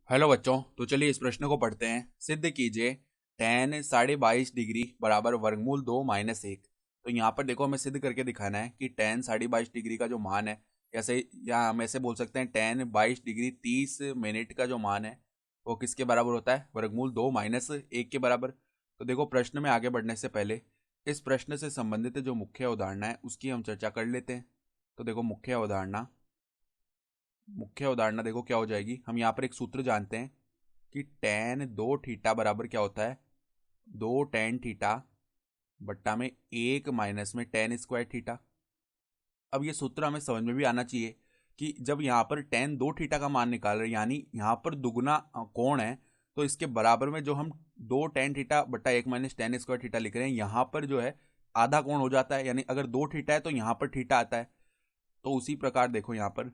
Hello बच्चों, तो चलिए इस प्रश्न को पढ़ते हैं। सिद्ध कीजिए tan 22.5 डिग्री बराबर वर्गमूल 2 - 1। तो यहाँ पर देखो, हमें सिद्ध करके दिखाना है कि tan 22.5 डिग्री का जो मान है, जैसे या हम ऐसे बोल सकते हैं tan 22 डिग्री 30 मिनट का जो मान है वो किसके बराबर होता है? वर्गमूल 2 - 1 के बराबर। तो देखो, प्रश्न में आगे बढ़ने से पहले इस प्रश्न से संबंधित जो मुख्य अवधारणा है उसकी हम चर्चा कर लेते हैं। तो देखो, मुख्य अवधारणा देखो क्या हो जाएगी। हम यहाँ पर एक सूत्र जानते हैं कि tan 2 थीटा बराबर क्या होता है? 2 tan थीटा बट्टा में 1 माइनस में tan² थीटा। अब ये सूत्र हमें समझ में भी आना चाहिए कि जब यहाँ पर tan 2 थीटा का मान निकाल रहे हैं, यानी यहाँ पर दुगना कोण है, तो इसके बराबर में जो हम 2 tan थीटा बट्टा 1 माइनस tan² थीटा लिख रहे हैं, यहाँ पर जो है आधा कोण हो जाता है। यानी अगर 2 थीटा है तो यहाँ पर थीटा आता है। तो उसी प्रकार देखो, यहाँ पर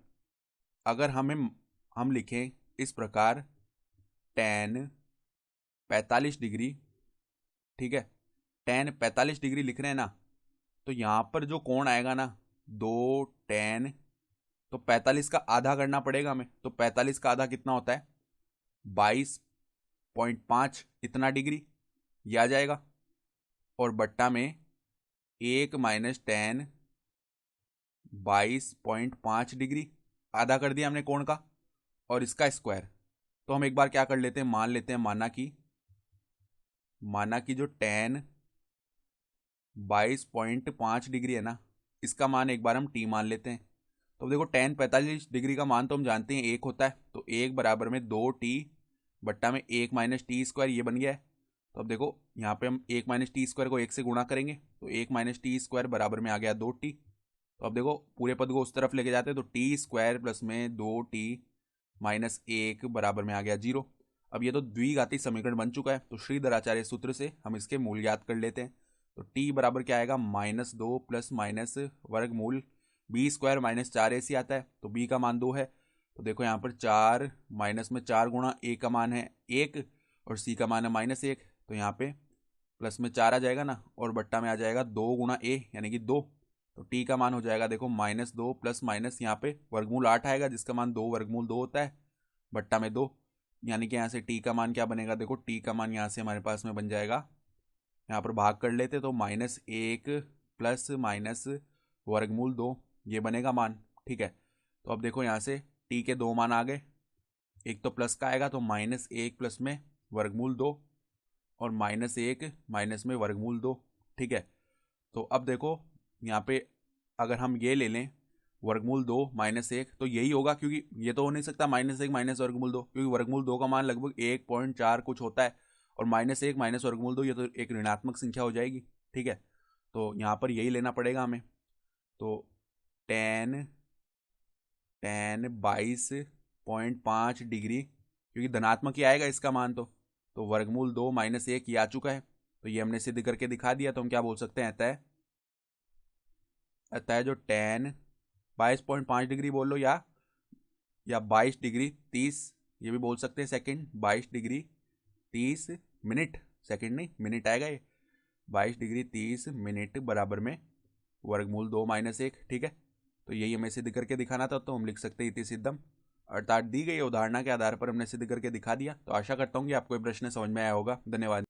अगर हम लिखें इस प्रकार tan 45 डिग्री, ठीक है, tan 45 डिग्री लिख रहे हैं ना, तो यहाँ पर जो कोण आएगा ना, 2 tan, तो 45 का आधा करना पड़ेगा हमें। तो 45 का आधा कितना होता है? 22.5 इतना डिग्री, ये आ जाएगा। और बट्टा में 1 माइनस tan 22.5 डिग्री, आधा कर दिया हमने कोण का, और इसका स्क्वायर। तो हम एक बार क्या कर लेते हैं, मान लेते हैं, माना कि जो tan 22.5 डिग्री है ना, इसका मान एक बार हम टी मान लेते हैं। तो देखो, tan 45 डिग्री का मान तो हम जानते हैं 1 होता है, तो 1 बराबर में 2t बट्टा में 1 माइनस टी² ये बन गया है। तो अब देखो, यहाँ पे हम 1 माइनस टी² को 1 से गुणा करेंगे, तो 1 माइनस टी² बराबर में आ गया 2t। तो अब देखो, पूरे पद को उस तरफ लेके जाते हैं, तो t² प्लस में 2t - 1 बराबर में आ गया 0। अब ये तो द्विघाती समीकरण बन चुका है, तो श्रीधराचार्य सूत्र से हम इसके मूल ज्ञात कर लेते हैं। तो t बराबर क्या आएगा? -2 प्लस माइनस वर्गमूल b² - 4ac आता है, तो b का मान 2 है। तो देखो, यहाँ पर 4 माइनस में 4 गुणा a का मान है 1 और c का मान है -1, तो यहाँ पे प्लस में 4 आ जाएगा ना, और बट्टा में आ जाएगा 2 गुणा a यानी कि 2। तो t का मान हो जाएगा देखो -2 प्लस माइनस यहाँ पे वर्गमूल 8 आएगा, जिसका मान 2 वर्गमूल 2 होता है, बट्टा में 2। यानी कि यहाँ से t का मान क्या बनेगा? देखो, t का मान यहाँ से हमारे पास में बन जाएगा, यहाँ पर भाग कर लेते तो -1 प्लस माइनस वर्गमूल 2, ये बनेगा मान। ठीक है, तो अब देखो, यहाँ से t के दो मान आ गए। एक तो प्लस का आएगा, तो -1 प्लस में वर्गमूल 2 और -1 माइनस में वर्गमूल 2। ठीक है, तो अब देखो, यहाँ पे अगर हम ये ले लें वर्गमूल 2 -1, तो यही होगा, क्योंकि ये तो हो नहीं सकता -1 माइनस वर्गमूल 2, क्योंकि वर्गमूल 2 का मान लगभग 1.4 कुछ होता है, और -1 माइनस वर्गमूल 2 ये तो एक ऋणात्मक संख्या हो जाएगी। ठीक है, तो यहाँ पर यही लेना पड़ेगा हमें। तो tan 22.5 डिग्री, क्योंकि धनात्मक ही आएगा इसका मान, तो वर्गमूल 2 -1 ये आ चुका है, तो ये हमने सिद्ध करके दिखा दिया। तो हम क्या बोल सकते हैं? अतः जो tan 22.5 डिग्री बोल लो, या 22 डिग्री 30, ये भी बोल सकते हैं सेकंड, 22 डिग्री 30 मिनट, सेकंड नहीं मिनट आएगा ये, 22 डिग्री 30 मिनट बराबर में वर्गमूल 2 - 1। ठीक है, तो यही हमें सिद्ध करके दिखाना था, तो हम लिख सकते हैं इति सिद्धम, अर्थात दी गई उदाहरणा के आधार पर हमने सिद्ध करके दिखा दिया। तो आशा करता हूँ कि आपको ये प्रश्न समझ में आया होगा। धन्यवाद।